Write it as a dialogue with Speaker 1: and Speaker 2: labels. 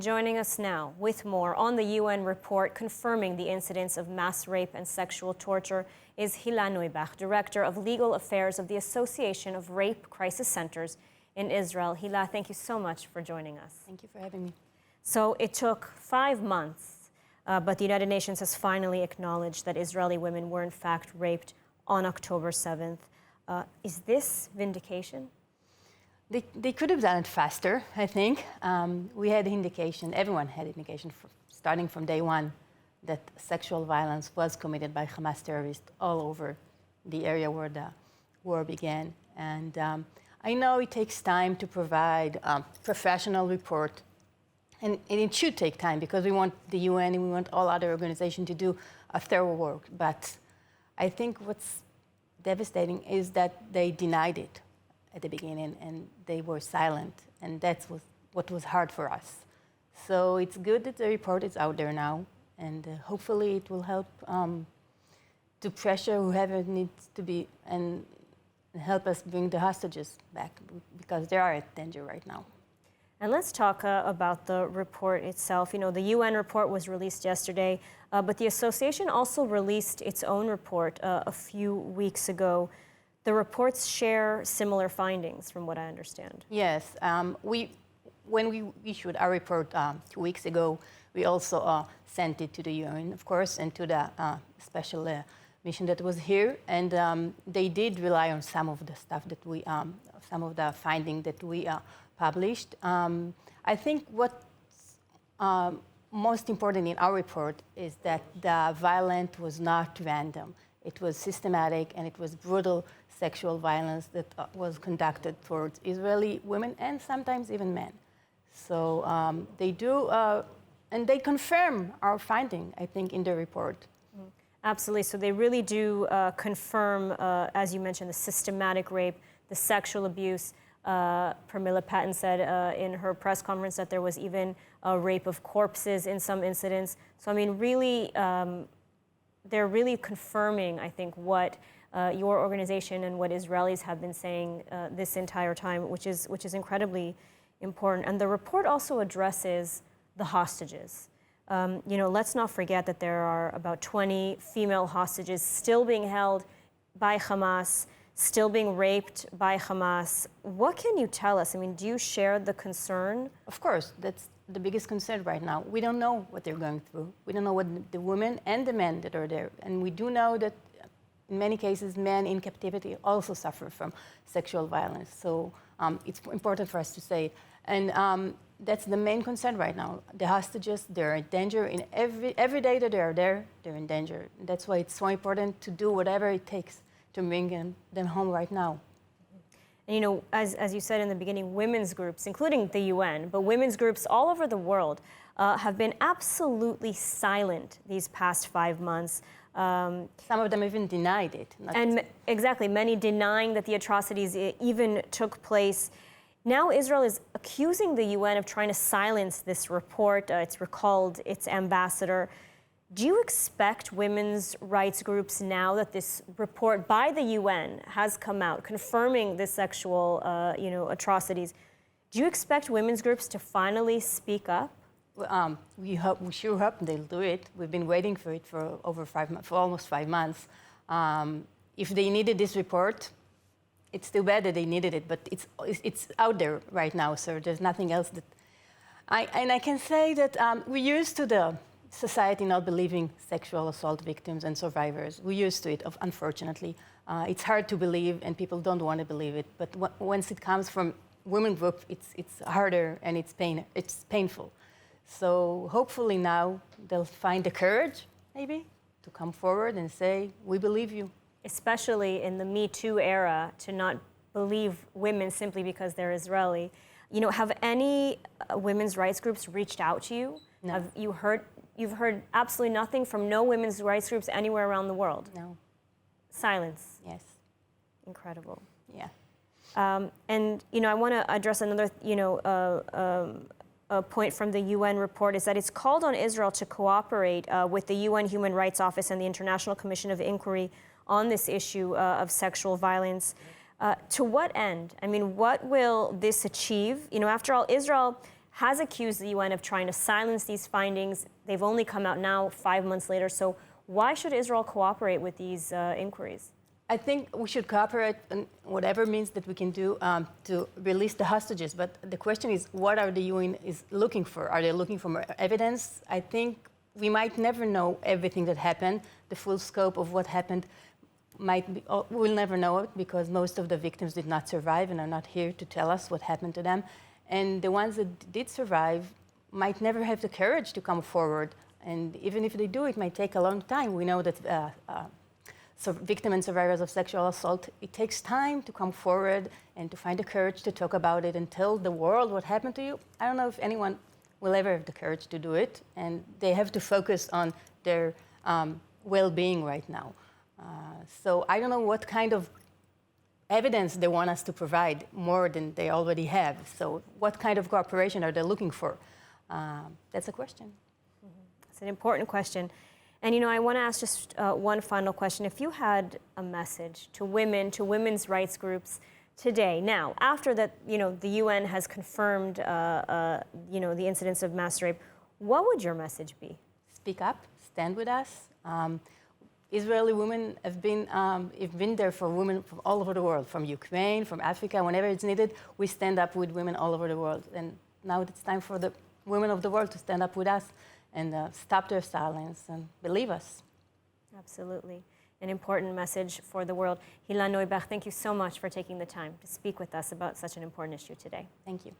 Speaker 1: And joining us now with more on the UN report confirming the incidents of mass rape and sexual torture is Hila Neubach, Director of Legal Affairs of the Association of Rape Crisis Centers in Israel. Hila, thank you so much for joining us.
Speaker 2: Thank you for having me.
Speaker 1: So it took 5 months, but the United Nations has finally acknowledged that Israeli women were in fact raped on October 7th. Is this vindication?
Speaker 2: They could have done it faster, I think. We had indication, everyone had indication, starting from day one, that sexual violence was committed by Hamas terrorists all over the area where the war began. And I know it takes time to provide a professional report, and it should take time because we want the UN and we want all other organizations to do a thorough work. But I think what's devastating is that they denied it at the beginning, and they were silent, and that's what was hard for us. So it's good that the report is out there now, and hopefully it will help to pressure whoever it needs to be and help us bring the hostages back, because they are at danger right now.
Speaker 1: And let's talk about the report itself. You know, the UN report was released yesterday, but the association also released its own report a few weeks ago. The reports share similar findings, from what I understand.
Speaker 2: Yes. When we issued our report 2 weeks ago, we also sent it to the UN, of course, and to the special mission that was here. And they did rely on some of the stuff that we, some of the findings that we published. I think what's most important in our report is that the violence was not random. It was systematic, and it was brutal sexual violence that was conducted towards Israeli women and sometimes even men. So they do, and they confirm our finding, I think, in the report.
Speaker 1: Absolutely. So they really do confirm, as you mentioned, the systematic rape, the sexual abuse. Pramila Patten said in her press conference that there was even a rape of corpses in some incidents. So, I mean, really, they're really confirming, I think, what your organization and what Israelis have been saying this entire time, which is incredibly important. And the report also addresses the hostages. You know, let's not forget that there are about 20 female hostages still being held by Hamas, still being raped by Hamas. What can you tell us? I mean, do you share the concern?
Speaker 2: Of course, that's the biggest concern right now. We don't know what they're going through. We don't know what the women and the men that are there. And we do know that in many cases, men in captivity also suffer from sexual violence. So it's important for us to say it. And that's the main concern right now. The hostages, they're in danger. In every day that they are there, they're in danger. That's why it's so important to do whatever it takes to bring them home right now.
Speaker 1: And, you know, as you said in the beginning, women's groups, including the UN, but women's groups all over the world have been absolutely silent these past 5 months.
Speaker 2: Some of them even denied it.
Speaker 1: Exactly, many denying that the atrocities even took place. Now Israel is accusing the UN of trying to silence this report. It's recalled its ambassador. Do you expect women's rights groups, now that this report by the UN has come out confirming the sexual atrocities, do you expect women's groups to finally speak up?
Speaker 2: We sure hope they'll do it. We've been waiting for it for almost 5 months. If they needed this report, it's too bad that they needed it, but it's out there right now, so there's nothing else that. I can say that we're used to the society not believing sexual assault victims and survivors. We're used to it, unfortunately. It's hard to believe, and people don't want to believe it. But once it comes from women group, it's harder and it's painful. So hopefully now they'll find the courage, maybe, to come forward and say, we believe you.
Speaker 1: Especially in the Me Too era, to not believe women simply because they're Israeli. You know, have any women's rights groups reached out to you?
Speaker 2: No.
Speaker 1: Have you heard? You've heard absolutely nothing from no women's rights groups anywhere around the world?
Speaker 2: No.
Speaker 1: Silence.
Speaker 2: Yes.
Speaker 1: Incredible.
Speaker 2: Yeah.
Speaker 1: And, you know, I want to address another, point from the UN report is that it's called on Israel to cooperate with the UN Human Rights Office and the International Commission of Inquiry on this issue of sexual violence. To what end? I mean, what will this achieve? You know, after all, Israel has accused the UN of trying to silence these findings. They've only come out now 5 months later. So why should Israel cooperate with these inquiries?
Speaker 2: I think we should cooperate in whatever means that we can do to release the hostages. But the question is, what are the UN is looking for? Are they looking for more evidence? I think we might never know everything that happened. The full scope of what happened we'll never know it, because most of the victims did not survive and are not here to tell us what happened to them. And the ones that did survive might never have the courage to come forward. And even if they do, it might take a long time. We know that so victims and survivors of sexual assault, it takes time to come forward and to find the courage to talk about it and tell the world what happened to you. I don't know if anyone will ever have the courage to do it, and they have to focus on their well-being right now. So I don't know what kind of evidence they want us to provide more than they already have. So what kind of cooperation are they looking for? That's a question.
Speaker 1: It's an important question. And, I want to ask just one final question. If you had a message to women, to women's rights groups today, now, after that, the UN has confirmed, the incidents of mass rape, what would your message be?
Speaker 2: Speak up, stand with us. Israeli women have been there for women from all over the world, from Ukraine, from Africa. Whenever it's needed, we stand up with women all over the world. And now it's time for the women of the world to stand up with us and stop their silence and believe us.
Speaker 1: Absolutely. An important message for the world. Hila Neubach, thank you so much for taking the time to speak with us about such an important issue today.
Speaker 2: Thank you.